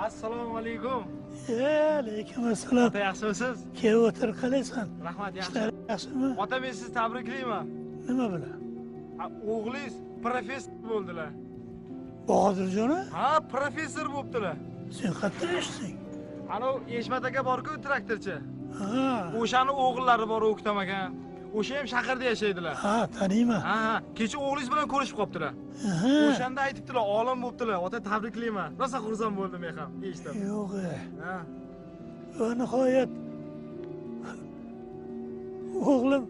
Assalomu alaykum. Alaykum assalom. Ota yaxshimisiz? Kel o'tir, qalaysan? Rahmat, yaxshi. Ishlar yaxshimi? Ota, men sizni tabriklayman. Nima bilan? O'g'lingiz professor bo'ldilar. Bahodirjon? Ha, professor bo'libdilar. Sen qayerda eshitding? Ana Eshmat aka bor-ku, traktorchi. Ha. O'shani o'g'illari bor, O'ktam aka. O'sha ham shaharda yashaydilar. Ha, taniyman. Ha, kecha o'g'lingiz bilan ko'rishib qolibdilar. Aha. O'shanda aytibdilar, olim bo'libdilar. Ota, tabriklayman. Rosa xursand bo'ldim men ham eshitib. Yo'q. Ha. Va nihoyat o'g'lim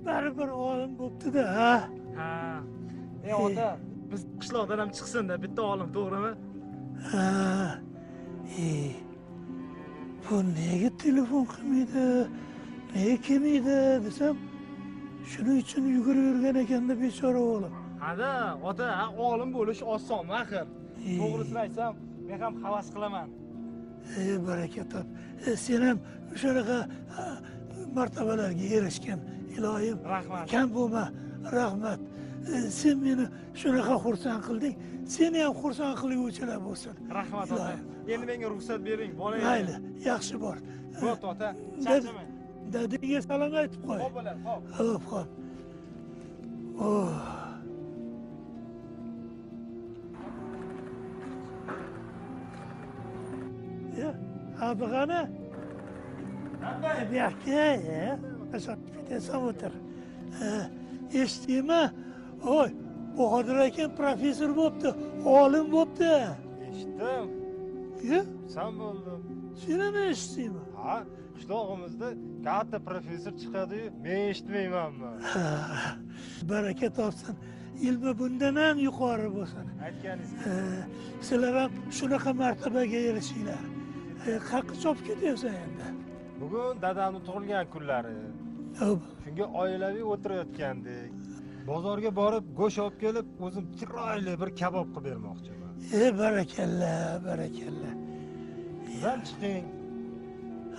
baribir olim bo'libdi-da, ha? Ha. Ota, biz qishloqdan ham chiqsin-da, bitta olim, to'g'rimi? Ha. Bu nega telefon qilmaydi? Nega kelmaydi desam, shuning uchun yugurib yurgan ekanda bechora o'g'lim. Ha-da, ota, olim bo'lish osonmi axir? To'g'risini aytsam, men ham havas qilaman. Baraka top. Sen ham shunaqa martabalarga erishgan iloyim. Rahmat. Kam bo'lma. Rahmat. Sen meni shunaqa xursand qilding. Seni ham xursand qiluvchilar bo'lsin. Rahmat ota. Endi menga ruxsat bering, boray. Mayli, yaxshi bor. Bo'pti ota, charchamang. Dadangga salom aytib qo'y. Xo'p bo'ladi, xo'p. Xo'p. Oh. Ya, abi qani? Bu yoqqa, qachon ketasan o'tir. Eshitdingmi? Oy, Bahodir akam professor bo'libdi, olim bo'libdi. Eshitdim. Sen bo'ldim. Sen ham eshitdingmi? Ha, qishlog'imizda katta professor chiqadi-yu, men eshitmaymanmi? Baraka topsin. Ilmi bundan ham yuqori bo'lsin. Aytganingiz. Sizlar ham shunaqa martabaga erishinglar. Qayerga chopib ketyapsan endi? Bugun dadamning tug'ilgan kunlari. Shunga oilaviy o'tirayotgandik. Bozorga borib, go'sht olib kelib, o'zim chiroyli bir kabob qilib bermoqchiman. Barakalla, barakalla. Sizam chiqing.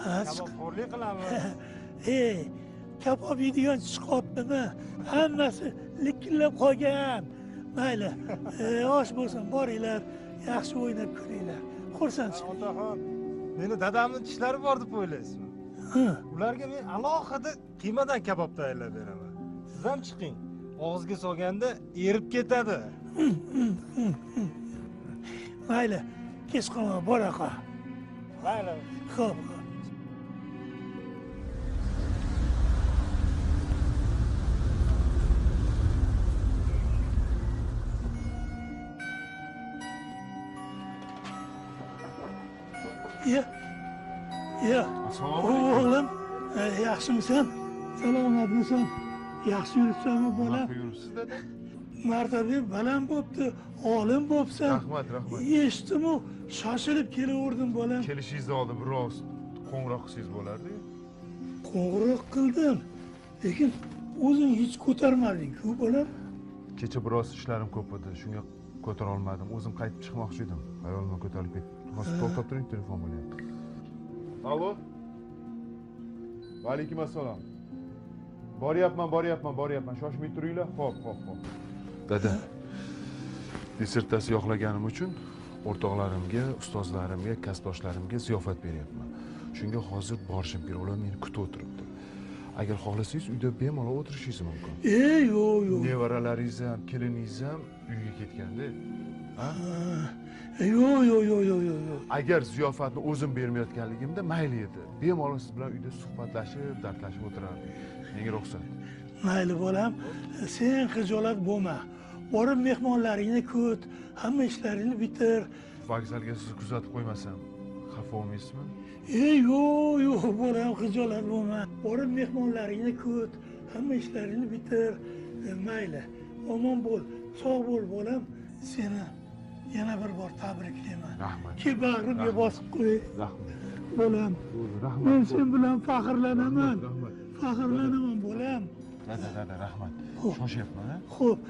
Kabobxo'rlik qilamiz. Kabob yeydigan chiqyaptimi? Hammasi likillab qolgan. Mayli, osh bo'lsin, boringlar, yaxshi o'ynab ko'ringlar. Xursandchilik. Otaxon, meni dadamning tishlari bor deb o'ylaysizmi? Ularga men alohida qiymadan kabob tayyorlab beraman. Siz ham chiqing. Og'izga solganda erib ketadi. Mayli, kech qolma, bora qol. Mayli. Xo'p. Ya. Oğlum, yaxshimisan? Salomatmisan? Yaxshi yuribsanmi bolam? Yuribsiz dada. Martaba baland bo'pti, olim bo'psan. Rahmat. Eshitdim-u, shoshilib kelaverdim bolam. Kelishingizdan oldin biroz qo'ng'iroq qilsangiz bo'lardi. Qo'ng'iroq qildim, lekin o'zing hech ko'tarmading-ku bolam. Kecha biroz ishlarim ko'p edi, shunga ko'tara olmadim. O'zim qaytib chiqmoqchi edim. Ayolim ko'tarib ketdi. Hozir to'xtab turing, telefon bo'lyapti. Alo. Va alaykum assalom. Boryapman. Shoshmay turinglar. Xo'p. Dada. Dissertatsiya yoqlaganim uchun o'rtoqlarimga, ustozlarimga, kasbdoshlarimga ziyofat beryapman. Shunga hozir borishim kerak. Ular meni kutib o'tiribdi. Agar xohlasangiz uyda bemalol o'tirishingiz mumkin. Yo'q. Nevaralaringiz ham, keliningiz ham uyga ketganda. Ha? Yo'q. Agar ziyofatni o'zim bermayotganligimda mayli edi. Bemalol siz bilan uyda suhbatlashib, dardlashib o'tirardim. Menga ruxsat. Mayli bolam, sen xijolat bo'lma. Borib mehmonlaringni kut, hamma ishlaringni bitir. Vokzalga sizni kuzatib qo'ymasam, xafa bo'lmaysizmi? Yo'q, bolam, xijolat bo'lma. Borib mehmonlaringni kut, hamma ishlaringni bitir. Mayli, omon bo'l, sog' bo'l bolam. Seni yana bir bor tabriklayman. Rahmat. Ki bag'rimga bosib qo'y. Rahmat. Bolam. Rahmat. Men sen bilan faxrlanaman. Faxrlanaman bolam. Dada, rahmat. Shoshyapman, ha? Xo'p.